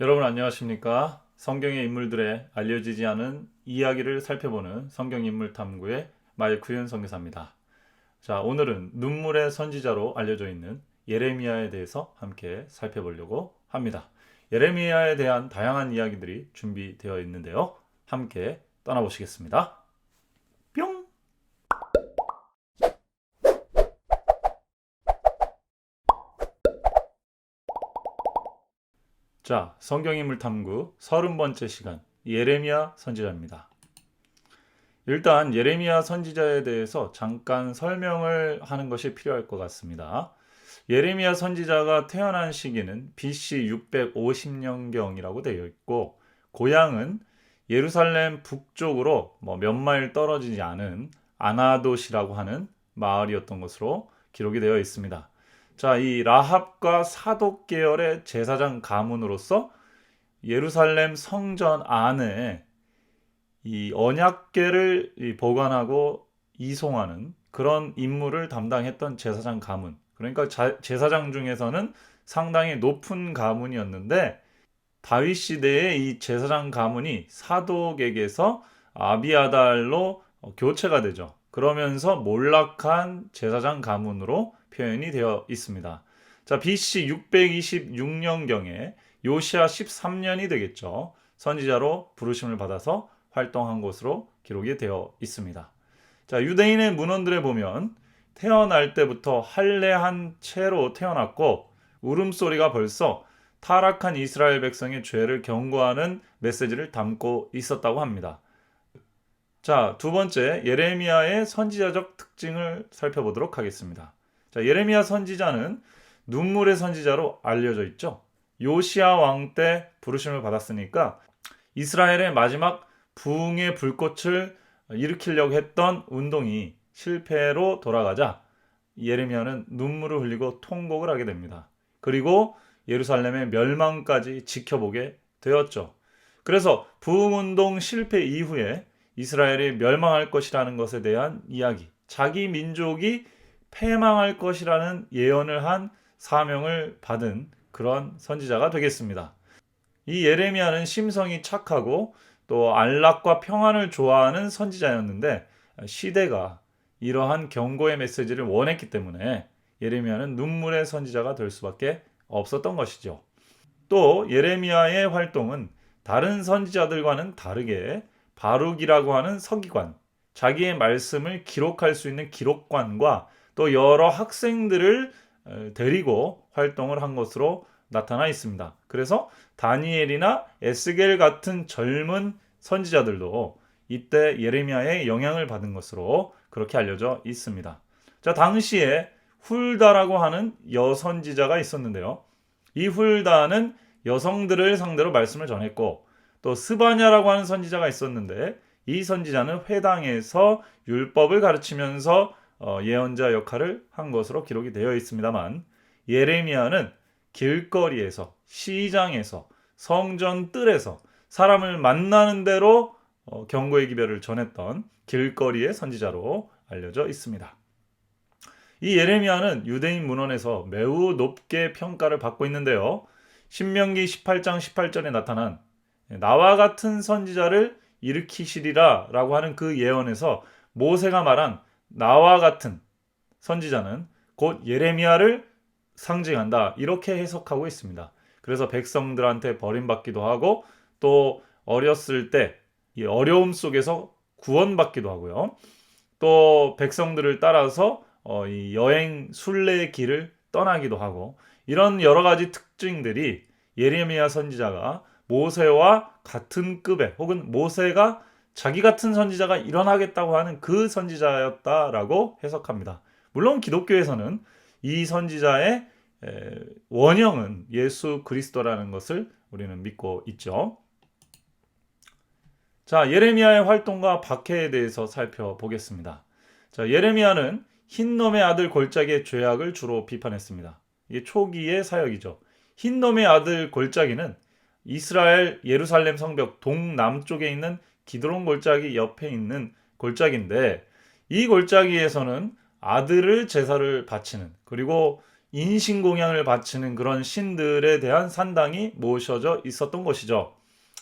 여러분 안녕하십니까? 성경의 인물들의 알려지지 않은 이야기를 살펴보는 성경 인물 탐구의 마이크윤 선교사입니다. 자, 오늘은 눈물의 선지자로 알려져 있는 예레미야에 대해서 함께 살펴보려고 합니다. 예레미야에 대한 다양한 이야기들이 준비되어 있는데요. 함께 떠나보시겠습니다. 뿅! 자, 성경 인물 탐구 30번째 시간 예레미야 선지자입니다. 일단 예레미야 선지자에 대해서 잠깐 설명을 하는 것이 필요할 것 같습니다. 예레미야 선지자가 태어난 시기는 BC 650년경이라고 되어 있고 고향은 예루살렘 북쪽으로 몇 마일 떨어지지 않은 아나돗이라고 하는 마을이었던 것으로 기록이 되어 있습니다. 자, 이 라합과 사독 계열의 제사장 가문으로서 예루살렘 성전 안에 이 언약궤를 보관하고 이송하는 그런 임무를 담당했던 제사장 가문. 그러니까 제사장 중에서는 상당히 높은 가문이었는데 다윗 시대에 이 제사장 가문이 사독에게서 아비아달로 교체가 되죠. 그러면서 몰락한 제사장 가문으로 표현이 되어 있습니다. 자, BC 626년경에 요시아 13년이 되겠죠. 선지자로 부르심을 받아서 활동한 것으로 기록이 되어 있습니다. 자, 유대인의 문헌들에 보면 태어날 때부터 할례한 채로 태어났고 울음소리가 벌써 타락한 이스라엘 백성의 죄를 경고하는 메시지를 담고 있었다고 합니다. 자, 두 번째 예레미야의 선지자적 특징을 살펴보도록 하겠습니다. 자, 예레미야 선지자는 눈물의 선지자로 알려져 있죠. 요시야 왕 때 부르심을 받았으니까 이스라엘의 마지막 부흥의 불꽃을 일으키려고 했던 운동이 실패로 돌아가자 예레미야는 눈물을 흘리고 통곡을 하게 됩니다. 그리고 예루살렘의 멸망까지 지켜보게 되었죠. 그래서 부흥운동 실패 이후에 이스라엘이 멸망할 것이라는 것에 대한 이야기, 자기 민족이 패망할 것이라는 예언을 한 사명을 받은 그런 선지자가 되겠습니다. 이 예레미야는 심성이 착하고 또 안락과 평안을 좋아하는 선지자였는데 시대가 이러한 경고의 메시지를 원했기 때문에 예레미야는 눈물의 선지자가 될 수밖에 없었던 것이죠. 또 예레미야의 활동은 다른 선지자들과는 다르게 바룩이라고 하는 서기관, 자기의 말씀을 기록할 수 있는 기록관과 또 여러 학생들을 데리고 활동을 한 것으로 나타나 있습니다. 그래서 다니엘이나 에스겔 같은 젊은 선지자들도 이때 예레미야의 영향을 받은 것으로 그렇게 알려져 있습니다. 자, 당시에 훌다라고 하는 여선지자가 있었는데요. 이 훌다는 여성들을 상대로 말씀을 전했고 또 스바냐라고 하는 선지자가 있었는데 이 선지자는 회당에서 율법을 가르치면서 예언자 역할을 한 것으로 기록이 되어 있습니다만 예레미야는 길거리에서 시장에서 성전 뜰에서 사람을 만나는 대로 경고의 기별을 전했던 길거리의 선지자로 알려져 있습니다. 이 예레미야는 유대인 문헌에서 매우 높게 평가를 받고 있는데요. 신명기 18장 18절에 나타난 나와 같은 선지자를 일으키시리라 라고 하는 그 예언에서 모세가 말한 나와 같은 선지자는 곧 예레미야를 상징한다. 이렇게 해석하고 있습니다. 그래서 백성들한테 버림받기도 하고 또 어렸을 때 이 어려움 속에서 구원받기도 하고요. 또 백성들을 따라서 이 여행 순례의 길을 떠나기도 하고 이런 여러 가지 특징들이 예레미야 선지자가 모세와 같은 급의 혹은 모세가 자기 같은 선지자가 일어나겠다고 하는 그 선지자였다라고 해석합니다. 물론 기독교에서는 이 선지자의 원형은 예수 그리스도라는 것을 우리는 믿고 있죠. 자, 예레미야의 활동과 박해에 대해서 살펴보겠습니다. 자, 예레미야는 흰놈의 아들 골짜기의 죄악을 주로 비판했습니다. 이게 초기의 사역이죠. 흰놈의 아들 골짜기는 이스라엘 예루살렘 성벽 동남쪽에 있는 기드론 골짜기 옆에 있는 골짜기인데 이 골짜기에서는 아들을 제사를 바치는 그리고 인신공양을 바치는 그런 신들에 대한 산당이 모셔져 있었던 것이죠.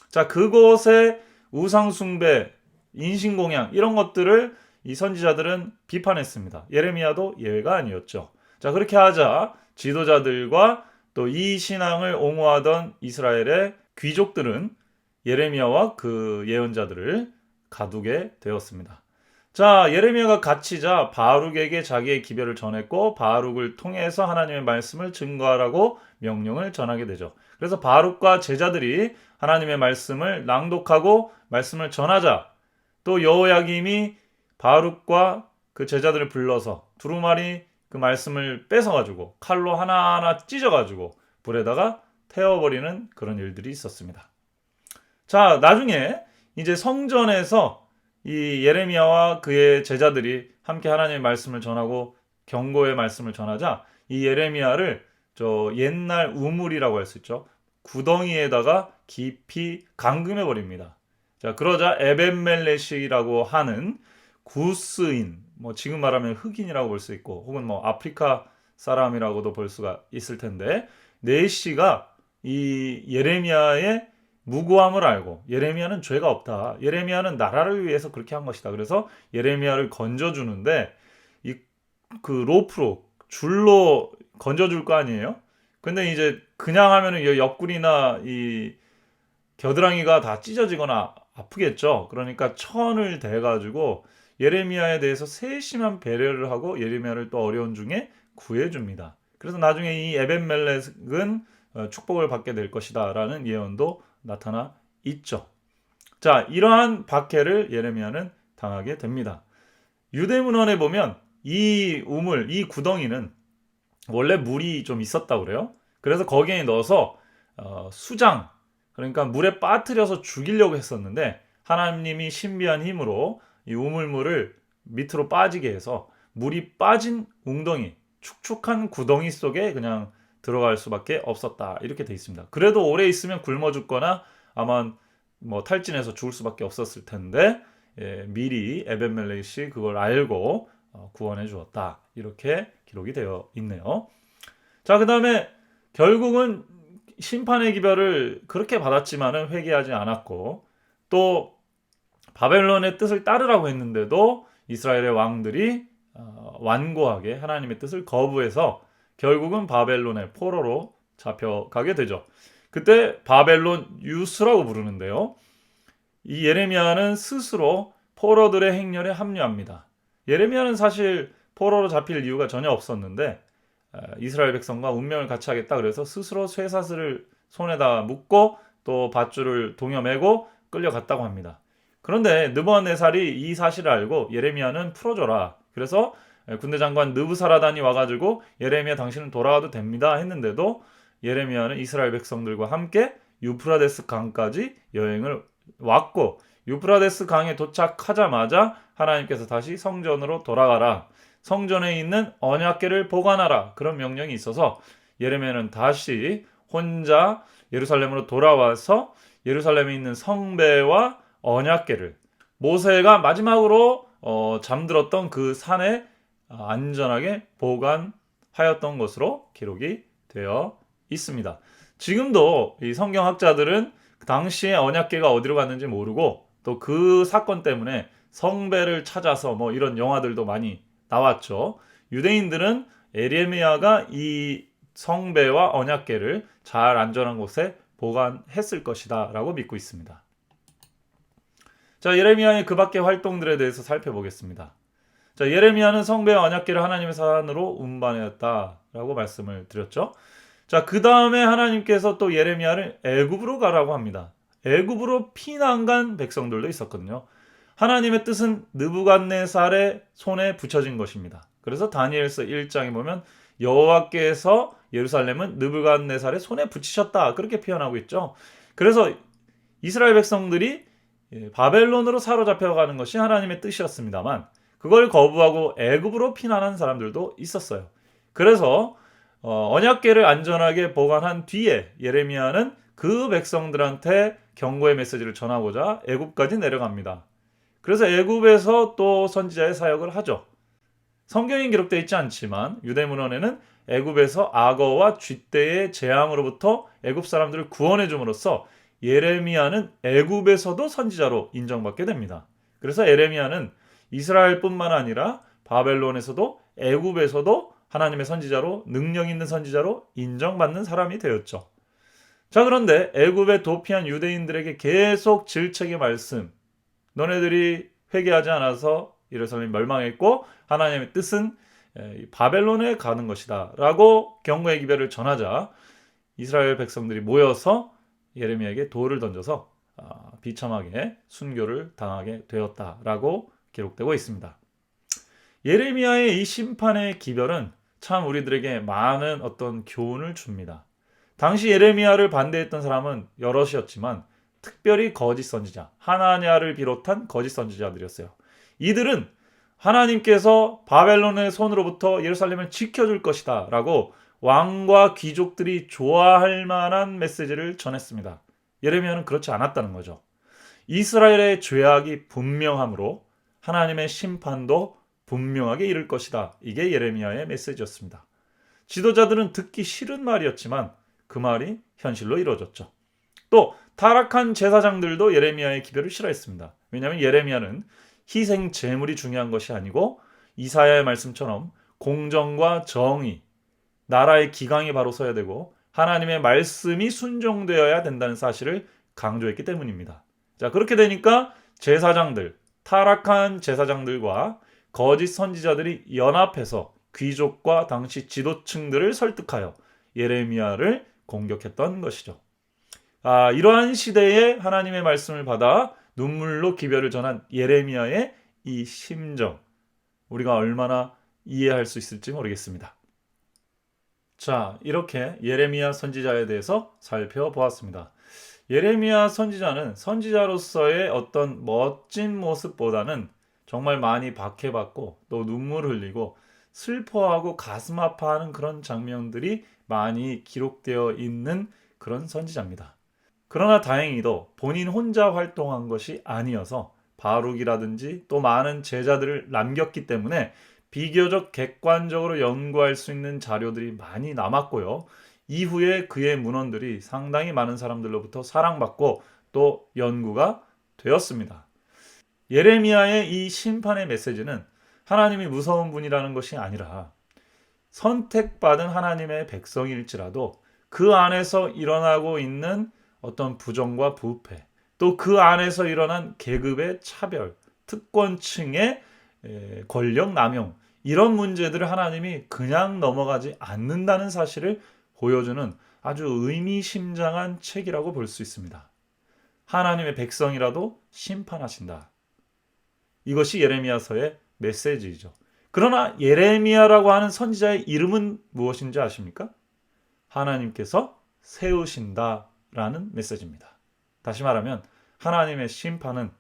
자, 그곳에 우상숭배, 인신공양 이런 것들을 이 선지자들은 비판했습니다. 예레미야도 예외가 아니었죠. 자, 그렇게 하자 지도자들과 또 이 신앙을 옹호하던 이스라엘의 귀족들은 예레미야와 그 예언자들을 가두게 되었습니다. 자, 예레미야가 갇히자 바룩에게 자기의 기별을 전했고 바룩을 통해서 하나님의 말씀을 증거하라고 명령을 전하게 되죠. 그래서 바룩과 제자들이 하나님의 말씀을 낭독하고 말씀을 전하자 또 여호야김이 바룩과 그 제자들을 불러서 두루마리 그 말씀을 뺏어가지고 칼로 하나하나 찢어가지고 불에다가 태워버리는 그런 일들이 있었습니다. 자, 나중에 이제 성전에서 이 예레미야와 그의 제자들이 함께 하나님의 말씀을 전하고 경고의 말씀을 전하자 이 예레미야를 저 옛날 우물이라고 할 수 있죠. 구덩이에다가 깊이 감금해 버립니다. 자, 그러자 에벤멜레시라고 하는 구스인, 뭐 지금 말하면 흑인이라고 볼 수 있고 혹은 뭐 아프리카 사람이라고도 볼 수가 있을 텐데 네시가 이 예레미야의 무고함을 알고 예레미야는 죄가 없다. 예레미야는 나라를 위해서 그렇게 한 것이다. 그래서 예레미야를 건져주는데 이 그 로프로 줄로 건져줄 거 아니에요? 근데 이제 그냥 하면은 이 옆구리나 이 겨드랑이가 다 찢어지거나 아프겠죠. 그러니까 천을 대가지고 예레미야에 대해서 세심한 배려를 하고 예레미야를 또 어려운 중에 구해줍니다. 그래서 나중에 이 에벤멜렉은 축복을 받게 될 것이다라는 예언도 나타나 있죠. 자, 이러한 박해를 예레미야는 당하게 됩니다. 유대문헌에 보면 이 우물, 이 구덩이는 원래 물이 좀 있었다고 그래요. 그래서 거기에 넣어서 수장, 그러니까 물에 빠뜨려서 죽이려고 했었는데 하나님이 신비한 힘으로 이 우물물을 밑으로 빠지게 해서 물이 빠진 웅덩이, 축축한 구덩이 속에 그냥 들어갈 수밖에 없었다. 이렇게 돼 있습니다. 그래도 오래 있으면 굶어 죽거나 아마 뭐 탈진해서 죽을 수밖에 없었을 텐데 미리 에벤멜렉이 그걸 알고 구원해 주었다. 이렇게 기록이 되어 있네요. 자, 그다음에 결국은 심판의 기별을 그렇게 받았지만은 회개하지 않았고 또 바벨론의 뜻을 따르라고 했는데도 이스라엘의 왕들이 완고하게 하나님의 뜻을 거부해서 결국은 바벨론의 포로로 잡혀가게 되죠. 그때 바벨론 유스라고 부르는데요. 이 예레미야는 스스로 포로들의 행렬에 합류합니다. 예레미야는 사실 포로로 잡힐 이유가 전혀 없었는데 이스라엘 백성과 운명을 같이 하겠다 그래서 스스로 쇠사슬을 손에다 묶고 또 밧줄을 동여매고 끌려갔다고 합니다. 그런데 느부갓네살이 이 사실을 알고 예레미야는 풀어줘라. 그래서 군대 장관 느부사라단이 와가지고 예레미야 당신은 돌아가도 됩니다 했는데도 예레미야는 이스라엘 백성들과 함께 유프라데스 강까지 여행을 왔고 유프라데스 강에 도착하자마자 하나님께서 다시 성전으로 돌아가라. 성전에 있는 언약궤를 보관하라. 그런 명령이 있어서 예레미야는 다시 혼자 예루살렘으로 돌아와서 예루살렘에 있는 성배와 언약궤를 모세가 마지막으로 잠들었던 그 산에 안전하게 보관하였던 것으로 기록이 되어 있습니다. 지금도 이 성경학자들은 당시에 언약궤가 어디로 갔는지 모르고 또 그 사건 때문에 성배를 찾아서 뭐 이런 영화들도 많이 나왔죠. 유대인들은 예레미야가 이 성배와 언약궤를 잘 안전한 곳에 보관했을 것이다 라고 믿고 있습니다. 자, 예레미야의 그 밖의 활동들에 대해서 살펴보겠습니다. 자, 예레미야는 성배와 언약궤를 하나님의 산으로 운반하였다라고 말씀을 드렸죠. 자, 그 다음에 하나님께서 또 예레미야를 애굽으로 가라고 합니다. 애굽으로 피난 간 백성들도 있었거든요. 하나님의 뜻은 느부갓네살의 손에 붙여진 것입니다. 그래서 다니엘서 1장에 보면 여호와께서 예루살렘은 느부갓네살의 손에 붙이셨다 그렇게 표현하고 있죠. 그래서 이스라엘 백성들이 바벨론으로 사로잡혀가는 것이 하나님의 뜻이었습니다만 그걸 거부하고 애굽으로 피난한 사람들도 있었어요. 그래서 언약궤를 안전하게 보관한 뒤에 예레미야는 그 백성들한테 경고의 메시지를 전하고자 애굽까지 내려갑니다. 그래서 애굽에서 또 선지자의 사역을 하죠. 성경에 기록되어 있지 않지만 유대문헌에는 애굽에서 악어와 쥐떼의 재앙으로부터 애굽 사람들을 구원해 줌으로써 예레미야는 애굽에서도 선지자로 인정받게 됩니다. 그래서 예레미야는 이스라엘뿐만 아니라 바벨론에서도 애굽에서도 하나님의 선지자로, 능력 있는 선지자로 인정받는 사람이 되었죠. 자, 그런데 애굽에 도피한 유대인들에게 계속 질책의 말씀, 너네들이 회개하지 않아서 예루살렘이 멸망했고 하나님의 뜻은 바벨론에 가는 것이다 라고 경고의 기별을 전하자 이스라엘 백성들이 모여서 예레미야에게 돌을 던져서 비참하게 순교를 당하게 되었다라고 기록되고 있습니다. 예레미야의 이 심판의 기별은 참 우리들에게 많은 어떤 교훈을 줍니다. 당시 예레미야를 반대했던 사람은 여럿이었지만 특별히 거짓 선지자, 하나냐를 비롯한 거짓 선지자들이었어요. 이들은 하나님께서 바벨론의 손으로부터 예루살렘을 지켜줄 것이다 라고 왕과 귀족들이 좋아할 만한 메시지를 전했습니다. 예레미야는 그렇지 않았다는 거죠. 이스라엘의 죄악이 분명하므로 하나님의 심판도 분명하게 이를 것이다. 이게 예레미야의 메시지였습니다. 지도자들은 듣기 싫은 말이었지만 그 말이 현실로 이루어졌죠. 또 타락한 제사장들도 예레미야의 기별을 싫어했습니다. 왜냐하면 예레미야는 희생 제물이 중요한 것이 아니고 이사야의 말씀처럼 공정과 정의, 나라의 기강이 바로 서야 되고 하나님의 말씀이 순종되어야 된다는 사실을 강조했기 때문입니다. 자, 그렇게 되니까 제사장들, 타락한 제사장들과 거짓 선지자들이 연합해서 귀족과 당시 지도층들을 설득하여 예레미야를 공격했던 것이죠. 이러한 시대에 하나님의 말씀을 받아 눈물로 기별을 전한 예레미야의 이 심정, 우리가 얼마나 이해할 수 있을지 모르겠습니다. 자, 이렇게 예레미야 선지자에 대해서 살펴보았습니다. 예레미야 선지자는 선지자로서의 어떤 멋진 모습보다는 정말 많이 박해받고 또 눈물 흘리고 슬퍼하고 가슴 아파하는 그런 장면들이 많이 기록되어 있는 그런 선지자입니다. 그러나 다행히도 본인 혼자 활동한 것이 아니어서 바룩이라든지 또 많은 제자들을 남겼기 때문에 비교적 객관적으로 연구할 수 있는 자료들이 많이 남았고요. 이후에 그의 문헌들이 상당히 많은 사람들로부터 사랑받고 또 연구가 되었습니다. 예레미야의 이 심판의 메시지는 하나님이 무서운 분이라는 것이 아니라 선택받은 하나님의 백성일지라도 그 안에서 일어나고 있는 어떤 부정과 부패, 또 그 안에서 일어난 계급의 차별, 특권층의 권력 남용, 이런 문제들을 하나님이 그냥 넘어가지 않는다는 사실을 보여주는 아주 의미심장한 책이라고 볼 수 있습니다. 하나님의 백성이라도 심판하신다. 이것이 예레미야서의 메시지이죠. 그러나 예레미야라고 하는 선지자의 이름은 무엇인지 아십니까? 하나님께서 세우신다라는 메시지입니다. 다시 말하면 하나님의 심판은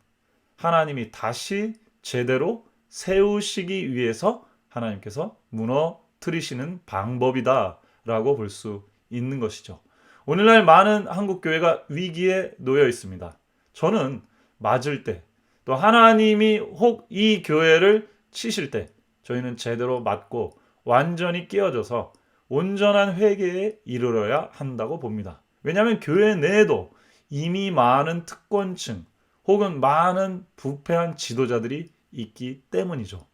하나님이 다시 제대로 세우시기 위해서 하나님께서 무너뜨리시는 방법이다라고 볼 수 있는 것이죠. 오늘날 많은 한국교회가 위기에 놓여 있습니다. 저는 맞을 때, 또 하나님이 혹 이 교회를 치실 때 저희는 제대로 맞고 완전히 깨어져서 온전한 회개에 이르러야 한다고 봅니다. 왜냐하면 교회 내에도 이미 많은 특권층 혹은 많은 부패한 지도자들이 있기 때문이죠.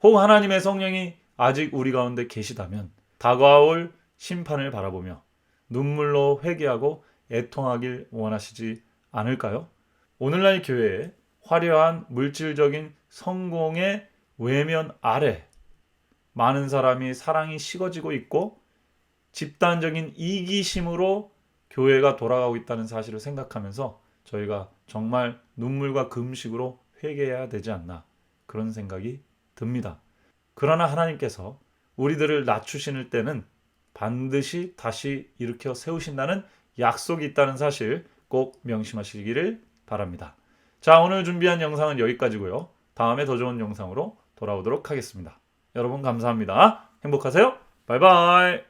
혹 하나님의 성령이 아직 우리 가운데 계시다면 다가올 심판을 바라보며 눈물로 회개하고 애통하길 원하시지 않을까요? 오늘날 교회에 화려한 물질적인 성공의 외면 아래 많은 사람이 사랑이 식어지고 있고 집단적인 이기심으로 교회가 돌아가고 있다는 사실을 생각하면서 저희가 정말 눈물과 금식으로 회개해야 되지 않나 그런 생각이 듭니다. 그러나 하나님께서 우리들을 낮추실 때는 반드시 다시 일으켜 세우신다는 약속이 있다는 사실 꼭 명심하시기를 바랍니다. 자, 오늘 준비한 영상은 여기까지고요. 다음에 더 좋은 영상으로 돌아오도록 하겠습니다. 여러분 감사합니다. 행복하세요. 바이바이.